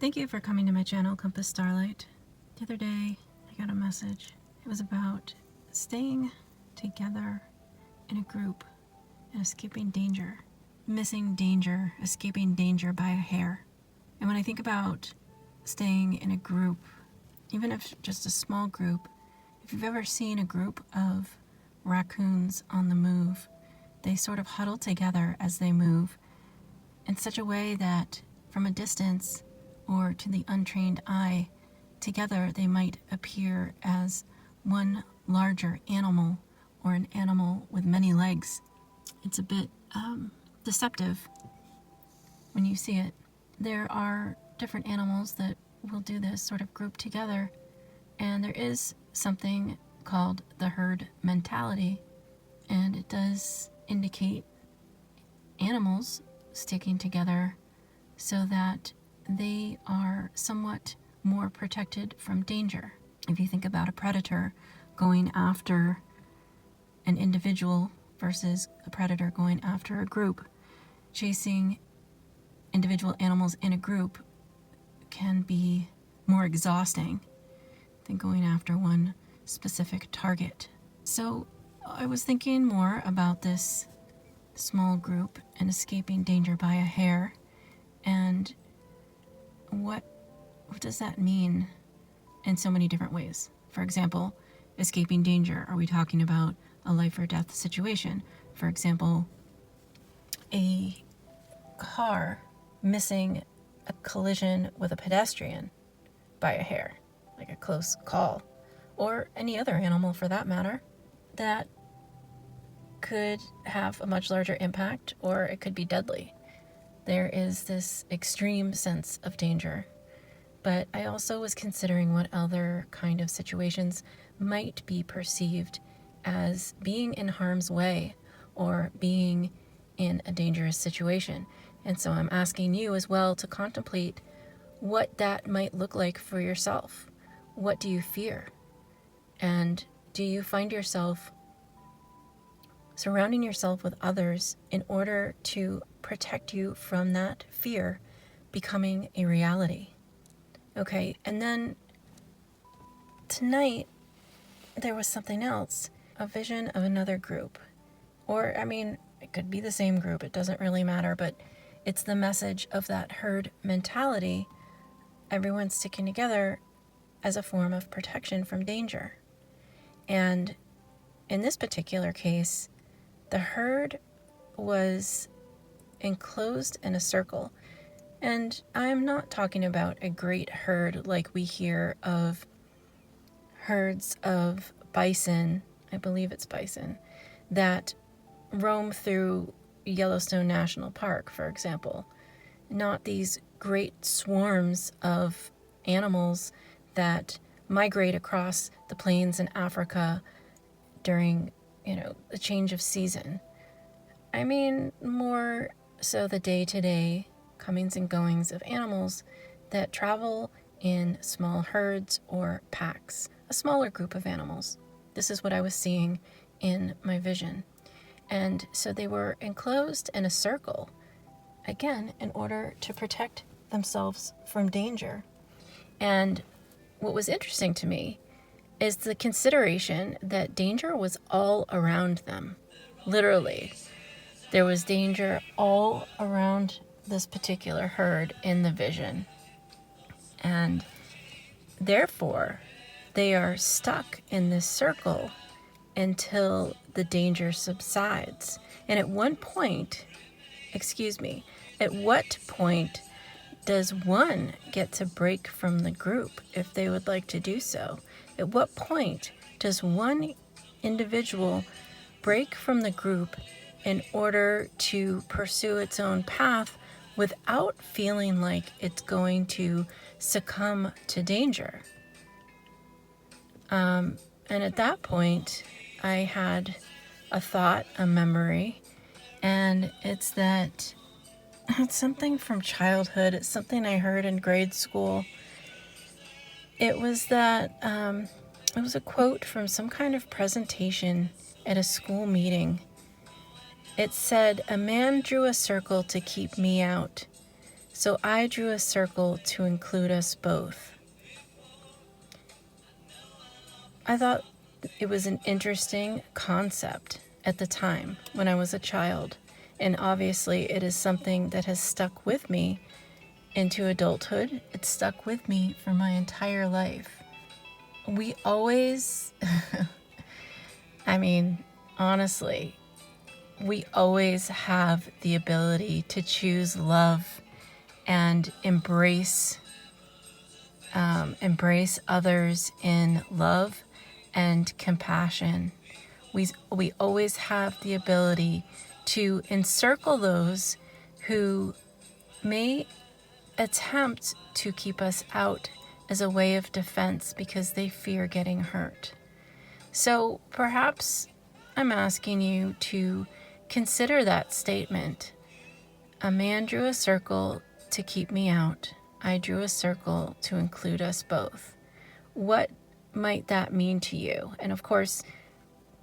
Thank you for coming to my channel, Compass Starlight. The other day, I got a message. It was about staying together in a group and escaping danger. Missing danger, escaping danger by a hair. And when I think about staying in a group, even if just a small group, if you've ever seen a group of raccoons on the move, they sort of huddle together as they move in such a way that from a distance or to the untrained eye, together they might appear as one larger animal or an animal with many legs. It's a bit deceptive when you see it. There are different animals that will do this sort of group together, and there is something called the herd mentality, and it does indicate animals sticking together so that they are somewhat more protected from danger. If you think about a predator going after an individual versus a predator going after a group, chasing individual animals in a group can be more exhausting than going after one specific target. So I was thinking more about this small group and escaping danger by a hair, and what does that mean in so many different ways? For example, escaping danger. Are we talking about a life or death situation? For example, a car missing a collision with a pedestrian by a hair, like a close call, or any other animal for that matter, that could have a much larger impact, or it could be deadly. There is this extreme sense of danger. But I also was considering what other kind of situations might be perceived as being in harm's way or being in a dangerous situation. And so I'm asking you as well to contemplate what that might look like for yourself. What do you fear? And do you find yourself surrounding yourself with others in order to protect you from that fear becoming a reality? Okay, and then tonight there was something else, a vision of another group. Or, it could be the same group, it doesn't really matter, but it's the message of that herd mentality, everyone sticking together as a form of protection from danger. And in this particular case, the herd was enclosed in a circle. And I'm not talking about a great herd like we hear of herds of bison, I believe it's bison, that roam through Yellowstone National Park, for example. Not these great swarms of animals that migrate across the plains in Africa during, a change of season. I mean, more so the day-to-day comings and goings of animals that travel in small herds or packs, a smaller group of animals. This is what I was seeing in my vision. And so they were enclosed in a circle, again, in order to protect themselves from danger. And what was interesting to me is the consideration that danger was all around them. Literally, there was danger all around this particular herd in the vision. And therefore, they are stuck in this circle until the danger subsides. And at what point does one get to break from the group if they would like to do so? At what point does one individual break from the group in order to pursue its own path without feeling like it's going to succumb to danger? And at that point, I had a thought, a memory, and it's something from childhood. It's something I heard in grade school. It was it was a quote from some kind of presentation at a school meeting. It said, "A man drew a circle to keep me out. So I drew a circle to include us both. I thought it was an interesting concept at the time when I was a child. And obviously it is something that has stuck with me into adulthood. It's stuck with me for my entire life. We always, I mean, honestly, we always have the ability to choose love and embrace others in love and compassion. We always have the ability to encircle those who may attempt to keep us out as a way of defense because they fear getting hurt. So perhaps I'm asking you to consider that statement. A man drew a circle to keep me out. I drew a circle to include us both. What might that mean to you? And of course,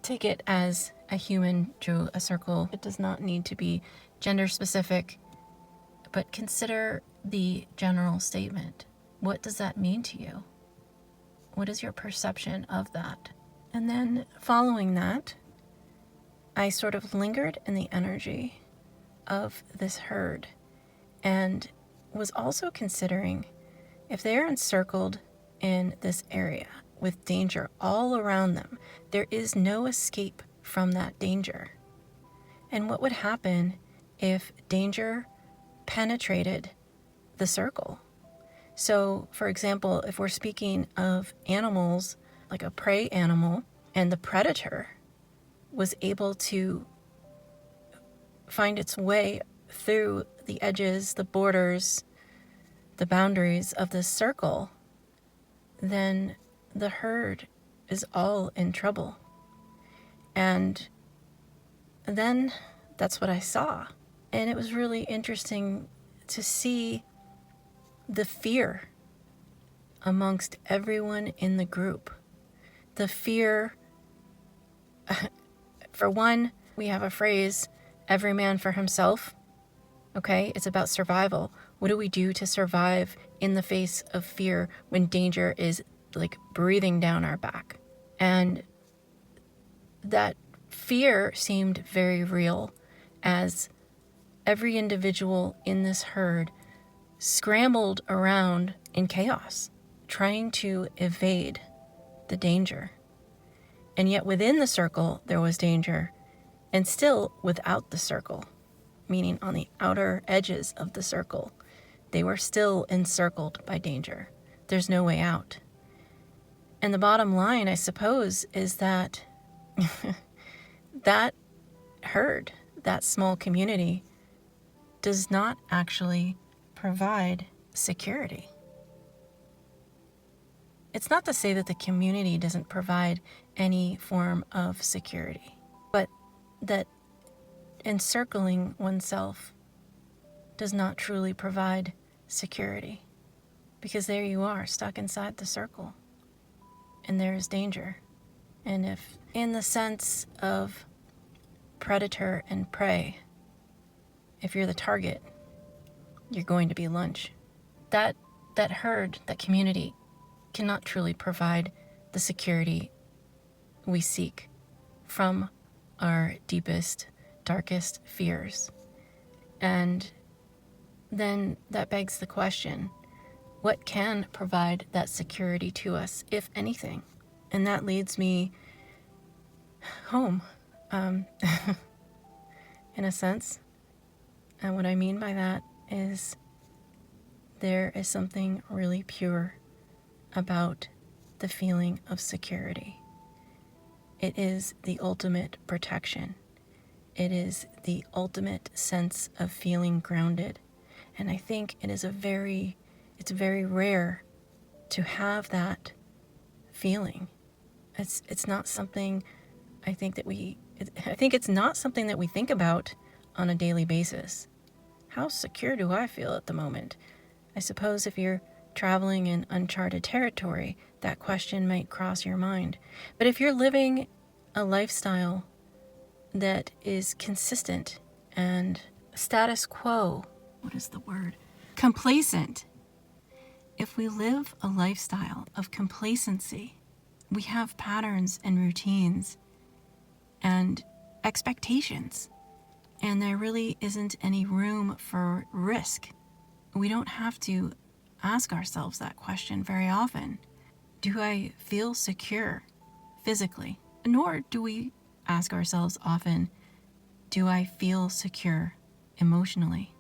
take it as a human drew a circle. It does not need to be gender specific, but consider the general statement. What does that mean to you? What is your perception of that? And then following that, I sort of lingered in the energy of this herd and was also considering if they are encircled in this area with danger all around them, there is no escape from that danger. And what would happen if danger penetrated the circle? So, for example, if we're speaking of animals, like a prey animal, and the predator was able to find its way through the edges, the borders, the boundaries of this circle, then the herd is all in trouble. And then that's what I saw. And it was really interesting to see the fear amongst everyone in the group. The fear, for one, we have a phrase, every man for himself. Okay, it's about survival. What do we do to survive in the face of fear when danger is like breathing down our back? And that fear seemed very real as every individual in this herd scrambled around in chaos, trying to evade the danger. And yet within the circle, there was danger, and still without the circle, meaning on the outer edges of the circle, they were still encircled by danger. There's no way out. And the bottom line, I suppose, is that that herd, that small community, does not actually provide security. It's not to say that the community doesn't provide any form of security, but that encircling oneself does not truly provide security, because there you are, stuck inside the circle, and there is danger. And if, in the sense of predator and prey, if you're the target, you're going to be lunch. That herd, that community, cannot truly provide the security we seek from our deepest, darkest fears. And then that begs the question, what can provide that security to us, if anything? And that leads me home, in a sense. And what I mean by that is there is something really pure about the feeling of security. It is the ultimate protection. It is the ultimate sense of feeling grounded. And I think it's very rare to have that feeling. It's not something I think it's not something that we think about on a daily basis. How secure do I feel at the moment? I suppose if you're traveling in uncharted territory, that question might cross your mind. But if you're living a lifestyle that is consistent and status quo, what is the word? complacent. If we live a lifestyle of complacency, we have patterns and routines and expectations, and there really isn't any room for risk. We don't have to ask ourselves that question very often. Do I feel secure physically? Nor do we ask ourselves often, do I feel secure emotionally?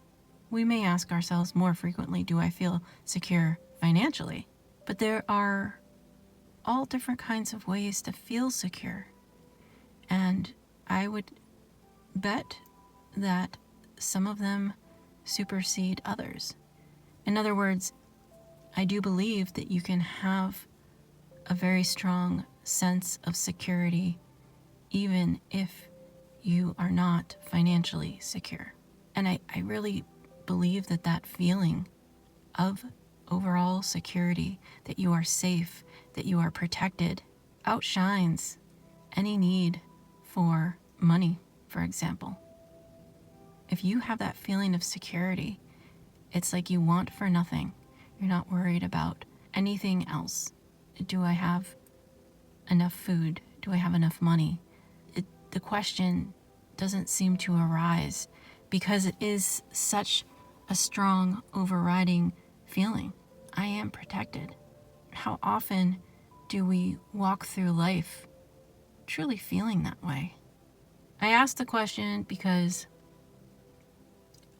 We may ask ourselves more frequently, do I feel secure financially? But there are all different kinds of ways to feel secure. And I would bet that some of them supersede others. In other words, I do believe that you can have a very strong sense of security even if you are not financially secure. And I really believe that that feeling of overall security, that you are safe, that you are protected, outshines any need for money, for example. If you have that feeling of security, it's like you want for nothing. You're not worried about anything else. Do I have enough food? Do I have enough money? The question doesn't seem to arise because it is such a strong overriding feeling. I am protected. How often do we walk through life truly feeling that way? I ask the question because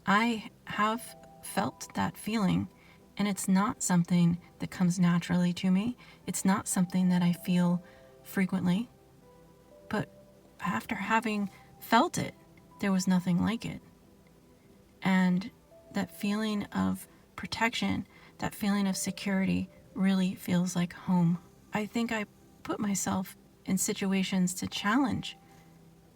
I have felt that feeling, and it's not something that comes naturally to me. It's not something that I feel frequently. But after having felt it, there was nothing like it. And that feeling of protection, that feeling of security really feels like home. I think I put myself in situations to challenge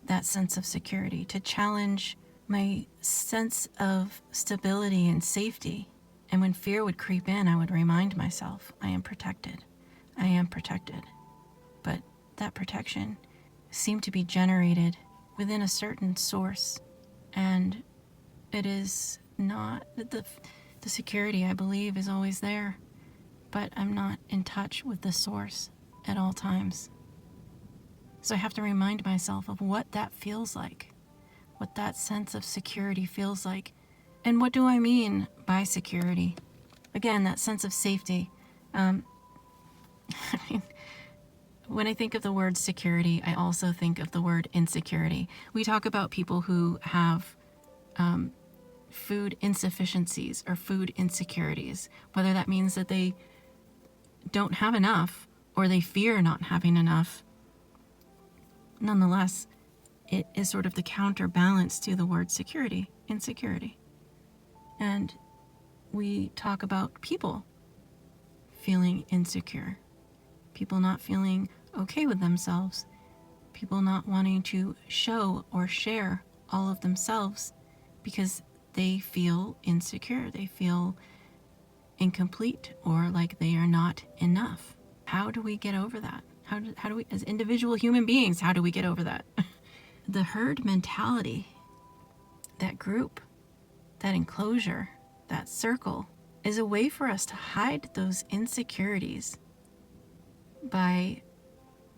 that sense of security, to challenge my sense of stability and safety. And when fear would creep in, I would remind myself, I am protected. I am protected. But that protection seemed to be generated within a certain source. And it is not, the security, I believe, is always there. But I'm not in touch with the source at all times. So I have to remind myself of what that feels like, what that sense of security feels like. And what do I mean by security? Again, that sense of safety. When I think of the word security, I also think of the word insecurity. We talk about people who have food insufficiencies or food insecurities, whether that means that they don't have enough or they fear not having enough. Nonetheless, it is sort of the counterbalance to the word security, insecurity. And we talk about people feeling insecure, people not feeling okay with themselves, people not wanting to show or share all of themselves because they feel insecure, they feel incomplete or like they are not enough. How do we get over that? How do we, as individual human beings, how do we get over that? The herd mentality, that group, that enclosure, that circle, is a way for us to hide those insecurities by,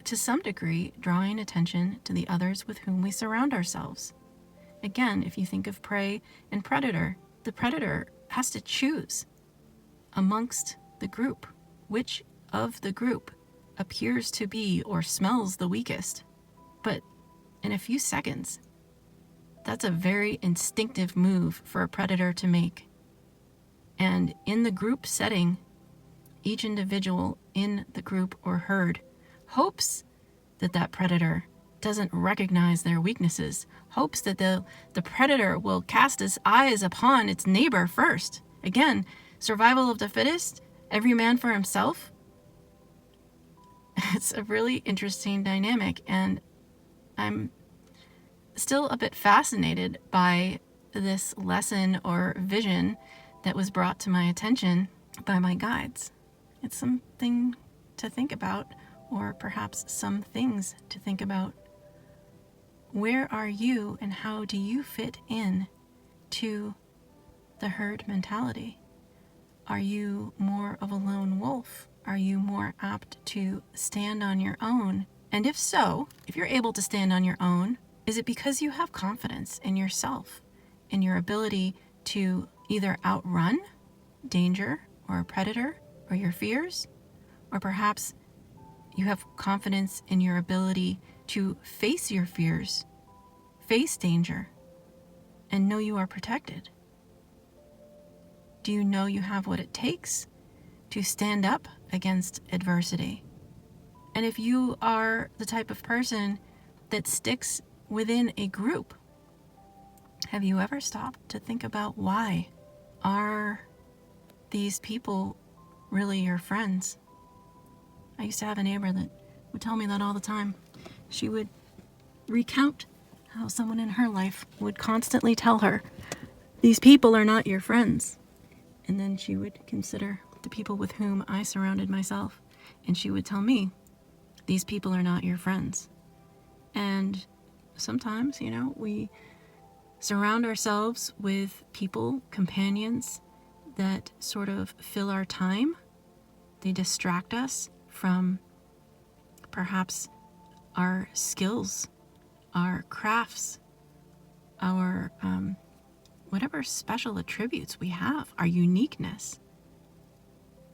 to some degree, drawing attention to the others with whom we surround ourselves. Again, if you think of prey and predator, the predator has to choose amongst the group which of the group appears to be or smells the weakest. But in a few seconds, that's a very instinctive move for a predator to make. And in the group setting, each individual in the group or herd hopes that that predator doesn't recognize their weaknesses, hopes that the predator will cast its eyes upon its neighbor first. Again, survival of the fittest, every man for himself. It's a really interesting dynamic, and I'm still a bit fascinated by this lesson or vision that was brought to my attention by my guides. It's something to think about, or perhaps some things to think about. Where are you and how do you fit in to the herd mentality? Are you more of a lone wolf? Are you more apt to stand on your own? And if so, if you're able to stand on your own, is it because you have confidence in yourself, in your ability to either outrun danger or a predator or your fears? Or perhaps you have confidence in your ability to face your fears, face danger, and know you are protected? Do you know you have what it takes to stand up against adversity? And if you are the type of person that sticks within a group, have you ever stopped to think about why? Are these people really your friends? I used to have a neighbor that would tell me that all the time. She would recount how someone in her life would constantly tell her, these people are not your friends. And then she would consider the people with whom I surrounded myself, and she would tell me, these people are not your friends. And sometimes, we surround ourselves with people, companions that sort of fill our time. They distract us from perhaps our skills, our crafts, our whatever special attributes we have, our uniqueness.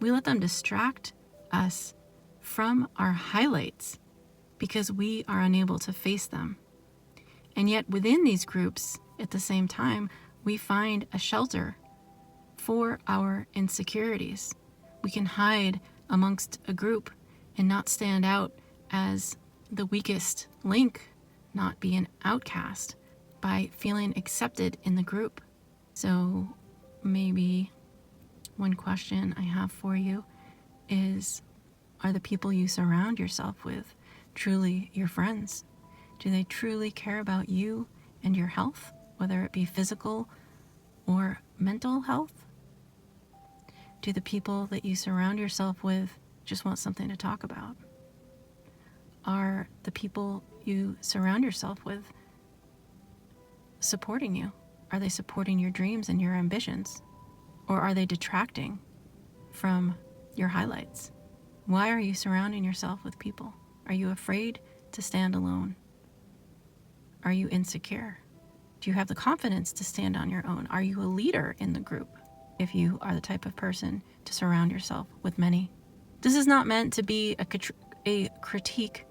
We let them distract us from our highlights because we are unable to face them. And yet within these groups, at the same time, we find a shelter for our insecurities. We can hide amongst a group and not stand out as the weakest link, not be an outcast, by feeling accepted in the group. So maybe one question I have for you is, are the people you surround yourself with truly your friends? Do they truly care about you and your health, whether it be physical or mental health? Do the people that you surround yourself with just want something to talk about? Are the people you surround yourself with supporting you? Are they supporting your dreams and your ambitions? Or are they detracting from your highlights? Why are you surrounding yourself with people? Are you afraid to stand alone? Are you insecure? Do you have the confidence to stand on your own? Are you a leader in the group if you are the type of person to surround yourself with many? This is not meant to be a critique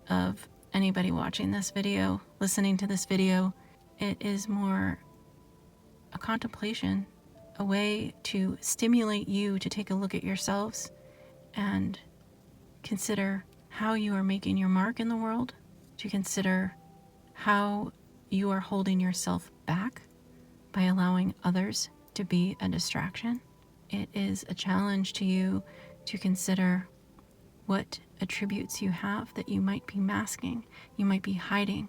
of anybody watching this video, listening to this video. It is more a contemplation, a way to stimulate you to take a look at yourselves and consider how you are making your mark in the world, to consider how you are holding yourself back by allowing others to be a distraction. It is a challenge to you to consider what attributes you have that you might be masking, you might be hiding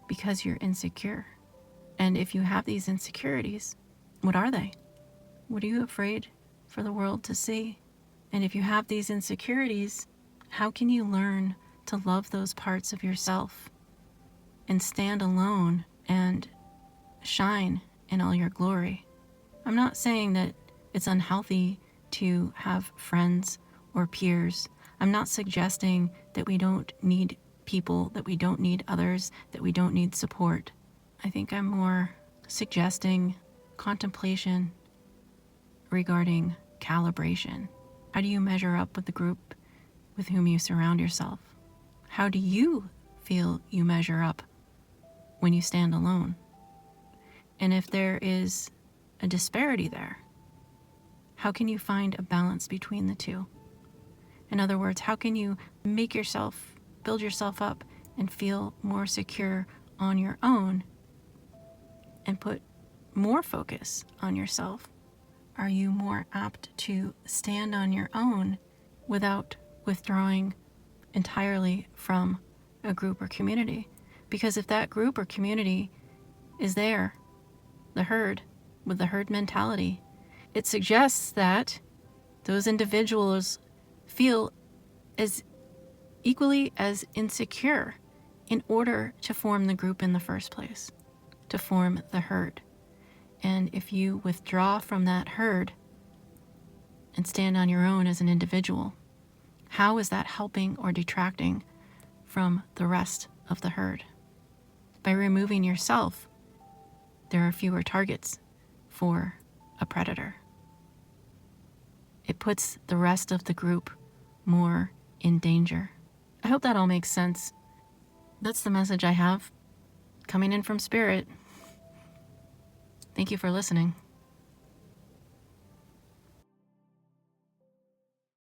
because you're insecure. And if you have these insecurities, what are they? What are you afraid for the world to see? And if you have these insecurities, how can you learn to love those parts of yourself and stand alone and shine in all your glory? I'm not saying that it's unhealthy to have friends or peers. I'm not suggesting that we don't need people, that we don't need others, that we don't need support. I think I'm more suggesting contemplation regarding calibration. How do you measure up with the group with whom you surround yourself? How do you feel you measure up when you stand alone? And if there is a disparity there, how can you find a balance between the two? In other words, how can you build yourself up and feel more secure on your own and put more focus on yourself? Are you more apt to stand on your own without withdrawing entirely from a group or community? Because if that group or community is there, the herd, with the herd mentality, it suggests that those individuals feel as equally as insecure in order to form the group in the first place, to form the herd. And if you withdraw from that herd, and stand on your own as an individual, how is that helping or detracting from the rest of the herd? By removing yourself, there are fewer targets for a predator. It puts the rest of the group more in danger. I hope that all makes sense. That's the message I have coming in from Spirit. Thank you for listening.